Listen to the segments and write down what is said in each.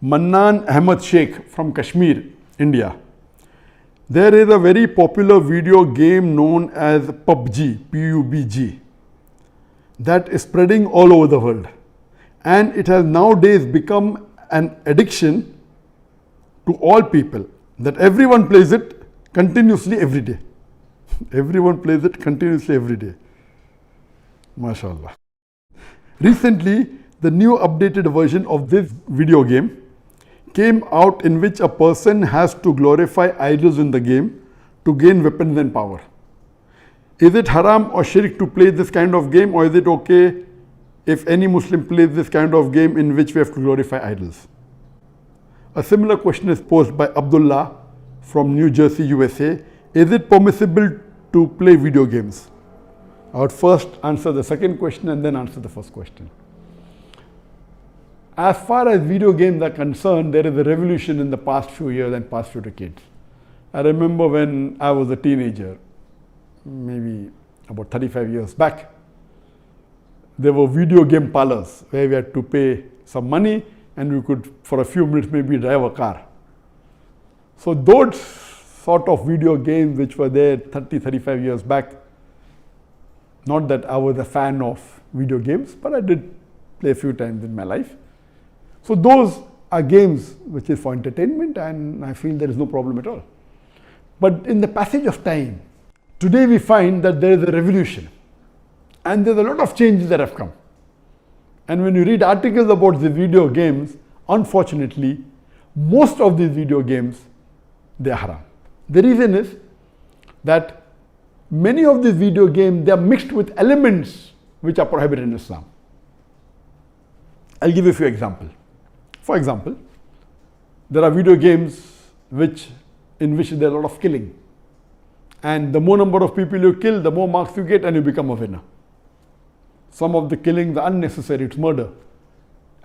Mannan Ahmad Sheikh from Kashmir, India. There is a very popular video game known as PUBG, PUBG, that is spreading all over the world. And it has nowadays become an addiction to all people, that everyone plays it continuously every day. Everyone plays it continuously every day. MashaAllah. Recently, the new updated version of this video game came out, in which a person has to glorify idols in the game to gain weapons and power. Is it haram or shirk to play this kind of game, or is it okay if any Muslim plays this kind of game in which we have to glorify idols? A similar question is posed by Abdullah from New Jersey, USA. Is it permissible to play video games? I would first answer the second question and then answer the first question. As far as video games are concerned, there is a revolution in the past few years and past few decades. I remember when I was a teenager, maybe about 35 years back, there were video game parlors where we had to pay some money and we could, for a few minutes, maybe drive a car. So those sort of video games which were there 30, 35 years back, not that I was a fan of video games, but I did play a few times in my life. So those are games which is for entertainment, and I feel there is no problem at all. But in the passage of time, today we find that there is a revolution and there's a lot of changes that have come. And when you read articles about the video games, unfortunately, most of these video games, they are haram. The reason is that many of these video games, they are mixed with elements which are prohibited in Islam. I'll give you a few examples. For example, there are video games in which there is a lot of killing. And the more number of people you kill, the more marks you get and you become a winner. Some of the killings are unnecessary, it's murder.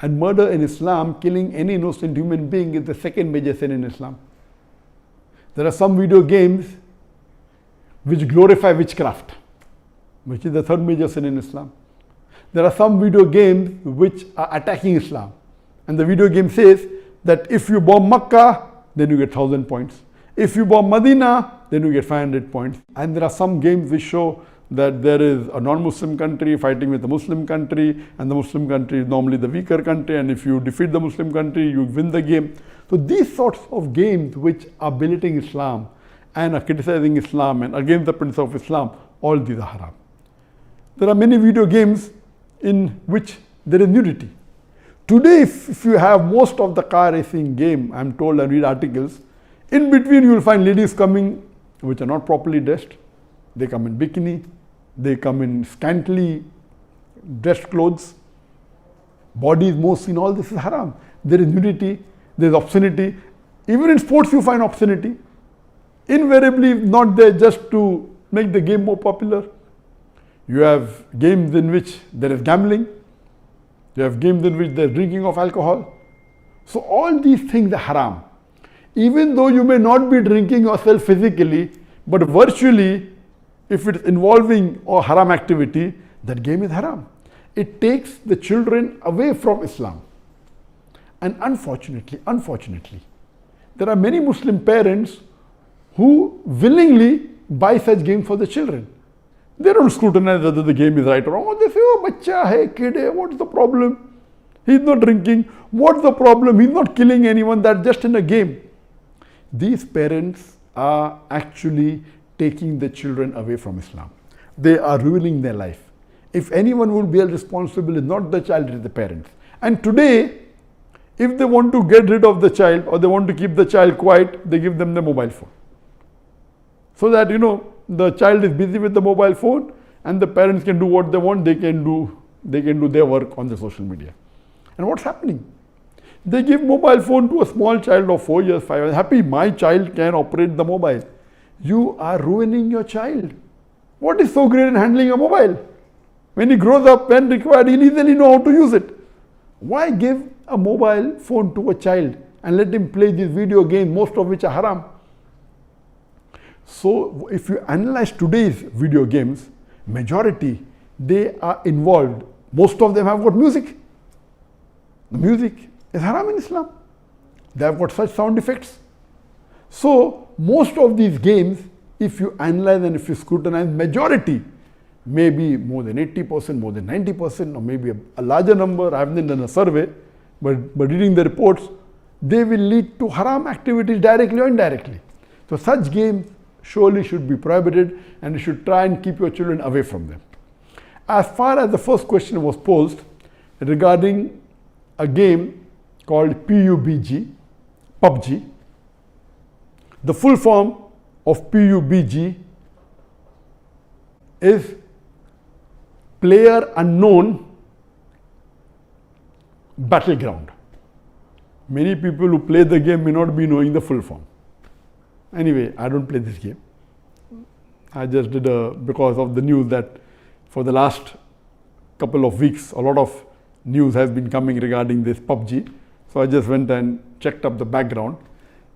And murder in Islam, killing any innocent human being, is the second major sin in Islam. There are some video games which glorify witchcraft, which is the third major sin in Islam. There are some video games which are attacking Islam. And the video game says that if you bomb Makkah, then you get 1,000 points. If you bomb Medina, then you get 500 points. And there are some games which show that there is a non-Muslim country fighting with a Muslim country, and the Muslim country is normally the weaker country, and if you defeat the Muslim country, you win the game. So these sorts of games which are belittling Islam and are criticizing Islam and against the principle of Islam, all these are haram. There are many video games in which there is nudity. Today, if you have most of the car racing game, I'm told, and read articles, in between you will find ladies coming which are not properly dressed. They come in bikini, they come in scantily dressed clothes, body is more seen, all this is haram. There is nudity, there is obscenity. Even in sports you find obscenity. Invariably not there just to make the game more popular. You have games in which there is gambling. You have games in which there is drinking of alcohol. So all these things are haram. Even though you may not be drinking yourself physically, but virtually, if it is involving a haram activity, that game is haram. It takes the children away from Islam. And unfortunately, there are many Muslim parents who willingly buy such games for the children. They don't scrutinize whether the game is right or wrong. They say, oh, bacha hai, kid hai, what's the problem? He's not drinking. What's the problem? He's not killing anyone. That's just in a game. These parents are actually taking the children away from Islam. They are ruining their life. If anyone will be held responsible, it's not the child, it is the parents. And today, if they want to get rid of the child or they want to keep the child quiet, they give them the mobile phone. So that, the child is busy with the mobile phone and the parents can do what they want, they can do their work on the social media. And what's happening? They give mobile phone to a small child of 4 years, 5 years. Happy, my child can operate the mobile. You are ruining your child. What is so great in handling a mobile? When he grows up, when required, he'll easily know how to use it. Why give a mobile phone to a child and let him play these video games, most of which are haram? So if you analyze today's video games, majority, they are involved. Most of them have got music. The music is haram in Islam. They have got such sound effects. So most of these games, if you analyze and if you scrutinize, majority, maybe more than 80%, more than 90%, or maybe a larger number, I haven't done a survey, but reading the reports, they will lead to haram activities directly or indirectly. So such games surely should be prohibited, and you should try and keep your children away from them. As far as the first question was posed regarding a game called PUBG, the full form of PUBG is Player Unknown Battleground. Many people who play the game may not be knowing the full form. Anyway, I don't play this game. I just did because of the news that for the last couple of weeks, a lot of news has been coming regarding this PUBG. So I just went and checked up the background.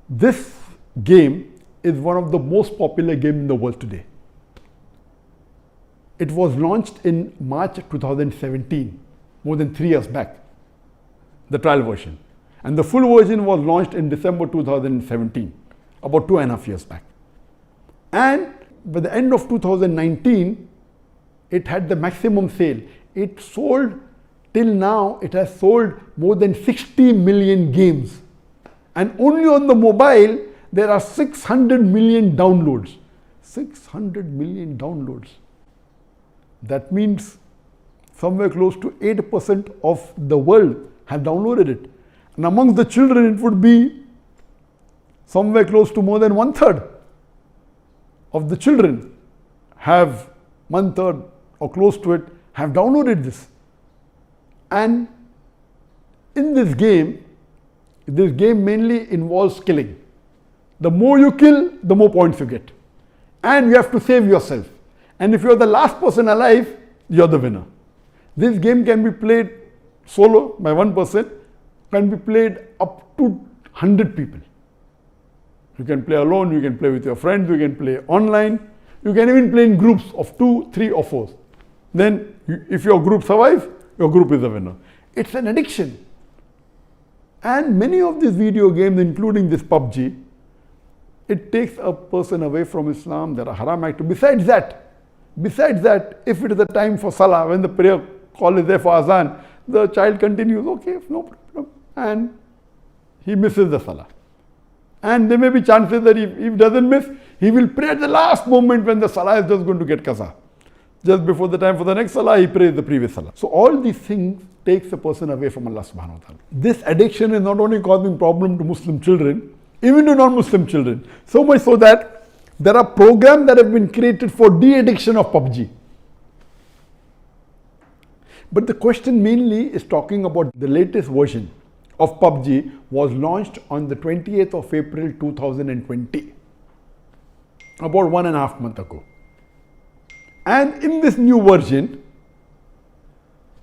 This game is one of the most popular games in the world today. It was launched in March 2017, more than 3 years back, the trial version. And the full version was launched in December 2017, about 2.5 years back. And by the end of 2019, it had the maximum sale. It sold, till now, it has sold more than 60 million games. And only on the mobile, there are 600 million downloads. 600 million downloads. That means somewhere close to 8% of the world have downloaded it. And amongst the children, it would be somewhere close to more than 1/3 of the children have 1/3 or close to it have downloaded this. And in this game mainly involves killing. The more you kill, the more points you get. And you have to save yourself. And if you're the last person alive, you're the winner. This game can be played solo by one person, can be played up to 100 people. You can play alone, you can play with your friends, you can play online, you can even play in groups of 2, 3 or 4. Then if your group survives, your group is the winner. It's an addiction. And many of these video games, including this PUBG, it takes a person away from Islam. There are haram activities. Besides that, if it is the time for Salah, when the prayer call is there for Azan, the child continues, okay, no problem, and he misses the Salah. And there may be chances that if he doesn't miss, he will pray at the last moment when the Salah is just going to get qaza. Just before the time for the next Salah, he prays the previous Salah. So all these things takes a person away from Allah subhanahu wa ta'ala. This addiction is not only causing problem to Muslim children, even to non-Muslim children. So much so that there are programs that have been created for de-addiction of PUBG. But the question mainly is talking about the latest version of PUBG was launched on the 28th of April 2020, about 1.5 months ago. And in this new version,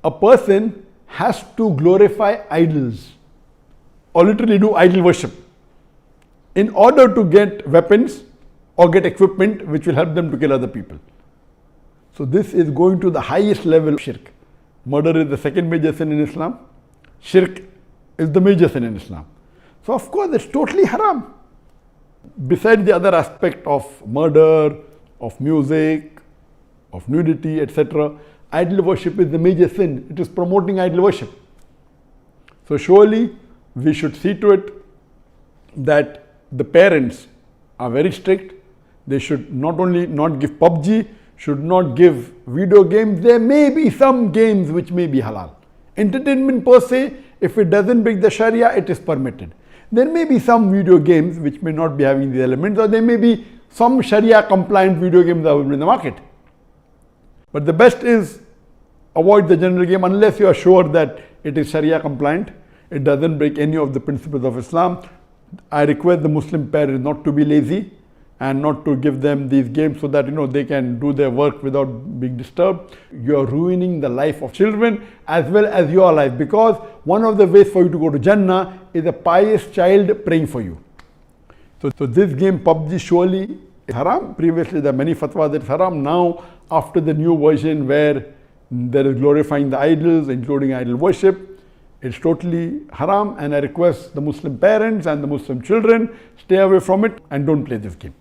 a person has to glorify idols or literally do idol worship in order to get weapons or get equipment which will help them to kill other people. So this is going to the highest level of shirk. Murder is the second major sin in Islam. Shirk is the major sin in Islam. So of course it's totally haram. Besides the other aspect of murder, of music, of nudity, etc., idol worship is the major sin. It is promoting idol worship. So surely we should see to it that the parents are very strict. They should not only not give PUBG, should not give video games. There may be some games which may be halal. Entertainment per se, if it doesn't break the Sharia, it is permitted. There may be some video games which may not be having these elements, or there may be some Sharia compliant video games available in the market. But the best is avoid the general game unless you are sure that it is Sharia compliant. It doesn't break any of the principles of Islam. I request the Muslim parents not to be lazy and not to give them these games so that they can do their work without being disturbed. You are ruining the life of children as well as your life, because one of the ways for you to go to Jannah is a pious child praying for you. So this game PUBG surely is haram. Previously there are many fatwas that it's haram. Now after the new version where there is glorifying the idols, including idol worship, It's totally haram, and I request the Muslim parents and the Muslim children, stay away from it and don't play this game.